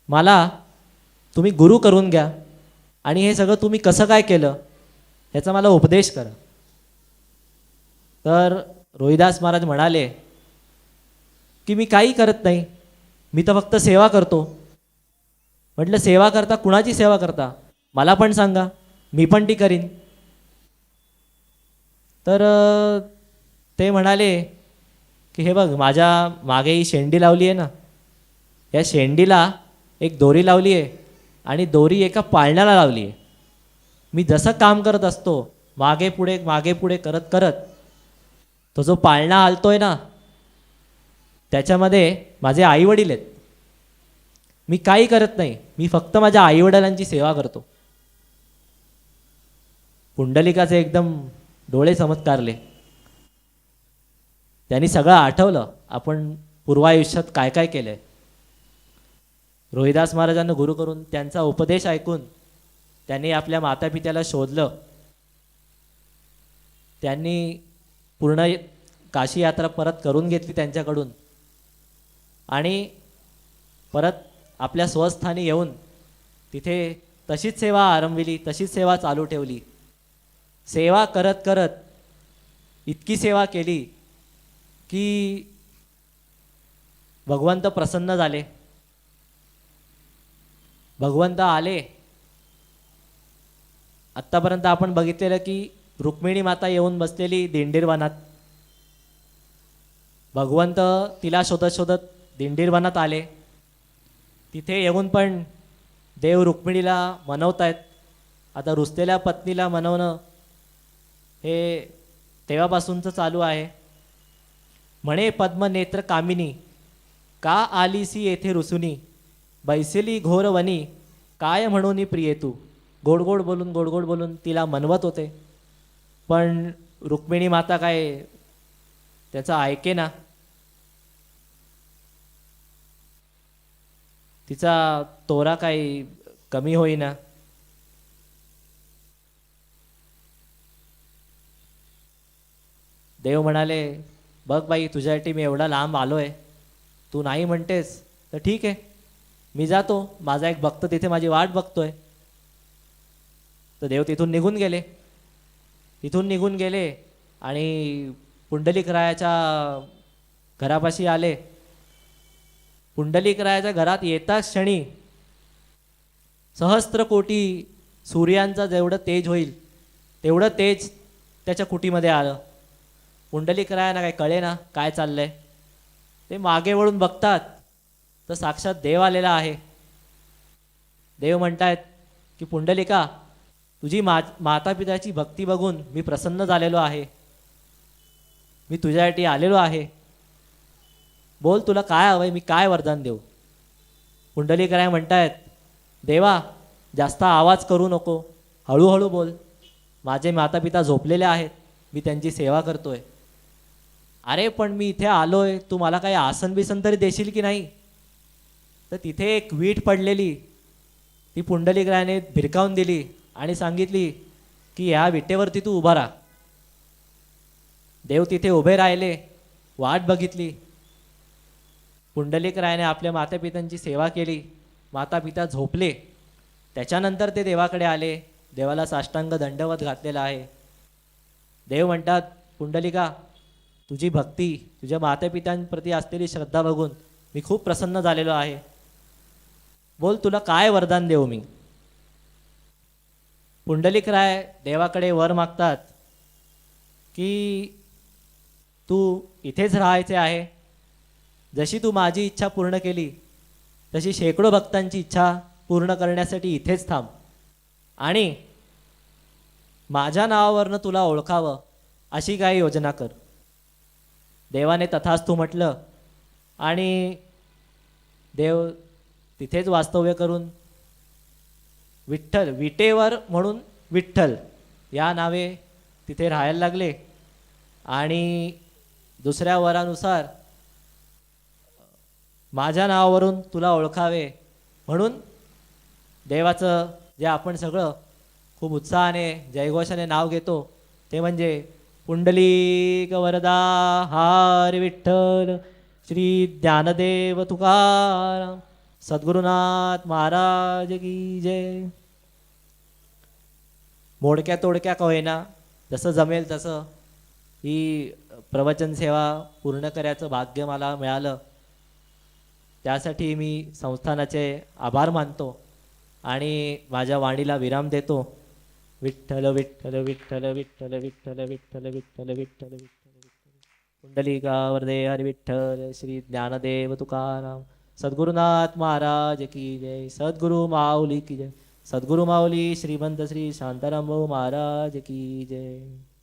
मला तुम्ही गुरु करून घ्या आणि हे सगळं तुम्ही कसं काय केलं ह्याचा मला उपदेश करा. तर रोहिदास महाराज म्हणाले की मी काही करत नाही, मी तर फक्त सेवा करतो. म्हटलं सेवा करता, कुणाची सेवा करता, मला पण सांगा, मी पण ती करीन. तर ते म्हणाले की हे बघ, माझ्या मागे ही शेंडी लावली आहे ना, या शेंडीला एक दोरी लावली आहे आणि दोरी एका पाळण्याला लावली आहे. मी जसं काम करत असतो मागे पुढे करत करत तो जो पाळणा हालतोय ना त्याच्यामध्ये माझे आईवडील आहेत. मी काही करत नाही, मी फक्त माझ्या आईवडिलांची सेवा करतो. पुंडलिकाचे एकदम डोळे चमत्कारले. त्यांनी सगळं आठवलं आपण पूर्वायुष्यात काय काय केलंय. रोहिदास महाराजांना गुरु करून त्यांचा उपदेश ऐकून त्यांनी आपल्या मातापित्याला शोधलं. त्यांनी पूर्ण काशी यात्रा परत करून घेतली त्यांच्याकडून आणि परत आपल्या स्वस्थानी येऊन तिथे तशीच सेवा आरंभिली, तशीच सेवा चालू ठेवली. सेवा करत करत इतकी सेवा केली की भगवंत प्रसन्न झाले. भगवंत आले. आत्तापर्यंत आपण बघितलेलं की रुक्मिणी माता येऊन बसलेली दिंडीरवनात. भगवंत तिला शोधत शोधत दिंडीरवनात आले. तिथे येऊन पण देव रुक्मिणीला मनवतायत. आता रुसलेल्या पत्नीला मनवणं हे तेव्हापासूनचं चालू आहे. म्हणे पद्मनेत्र कामिनी, का आलीसी येथे रुसुनी, बैसेली घोर वनी, काय म्हणून प्रिये तू. गोड गोड बोलून तिला मनवत होते, पण रुक्मिणी माता काय त्याचं ऐके ना. तिचा तोरा काही कमी होईना. देव म्हणाले, बघ बाई, तुझ्यासाठी मी एवढा लांब आलोय, तू नाही म्हणतेस तर ठीक आहे, मी जातो, माझा एक भक्त तिथे माझी वाट बघतोय. तर देव तिथून निघून गेले. तिथून निघून गेले आणि पुंडलिकरायाच्या घरापाशी आले. पुंडलिकरायाच्या घरात येताच क्षणी सहस्त्र कोटी सूर्यांचा जेवढं तेज होईल तेवढं तेज त्याच्या कुटीमध्ये आलं. पुंडलिकरायांना काय कळे ना काय चाललंय. ते मागे वळून बघतात तर साक्षात देव आलेला आहे. देव म्हणतायत की पुंडलिका, तुझी मातापिताची भक्ती बघून मी प्रसन्न झालेलो आहे, मी तुझ्यासाठी आलेलो आहे, बोल तुला काय हवंय, मी काय वरदान देऊ. पुंडलिकराय म्हणतायत, देवा जास्त आवाज करू नको, हळूहळू बोल, माझे मातापिता झोपलेले आहेत, मी त्यांची सेवा करतोय. अरे पण मी इथे आलोय, तू मला काही आसन बिसन तरी देशील की नाही. तर तिथे एक वीट पडलेली, ती पुंडलिकरायाने भिरकावून दिली आणि सांगितली की या विटेवरती तू उभा राहा. देव तिथे उभे राहिले, वाट बघितली. पुंडलिकरायाने आपल्या मातापित्यांची सेवा केली. मातापिता झोपले. त्याच्यानंतर ते देवाकडे आले. देवाला साष्टांग दंडवत घातलेला आहे. देव म्हणतात, पुंडलिका, तुझी भक्ती, तुझ्या मातापित्यांप्रती असलेली श्रद्धा बघून मी खूप प्रसन्न झालेलो आहे, बोल तुला काय वरदान देऊ मी. पुंडलिकराय देवाकडे वर मागतात की तू इथेच राहायचे आहे, जशी तू माझी इच्छा पूर्ण केली तशी शेकडो भक्तांची इच्छा पूर्ण करण्यासाठी इथेच थांब आणि माझ्या नावावरनं तुला ओळखावं अशी काही योजना कर. देवाने तथास्तु म्हटलं आणि देव तिथेच वास्तव्य करून विठ्ठल, विटेवर म्हणून विठ्ठल या नावे तिथे राहायला लागले. आणि दुसऱ्या वरानुसार माझ्या नावावरून तुला ओळखावे म्हणून देवाचं जे आपण सगळं खूप उत्साहाने जयघोषाने नाव घेतो ते म्हणजे पुंडलिक वरदा हरी विठ्ठल श्री ज्ञानदेव तुकाराम सद्गुरुनाथ महाराज की जय. मोडक्या तोडक्या का होईना जसं जमेल तसं ही प्रवचन सेवा पूर्ण करायचं भाग्य मला मिळालं. त्यासाठी मी संस्थानाचे आभार मानतो आणि माझ्या वाणीला विराम देतो. विठ्ठल विठ्ठल विठ्ठल विठ्ठल विठ्ठल विठ्ठल विठ्ठल विठ्ठल विठ्ठल पुंडलिका वरदे हरी विठ्ठल श्री ज्ञानदेव तुकाराम सद्गुरुनाथ महाराज की जय. सद्गुरु माऊली की जय. सद्गुरु माऊली श्रीमंत श्री शांताराम भाऊ महाराज की जय.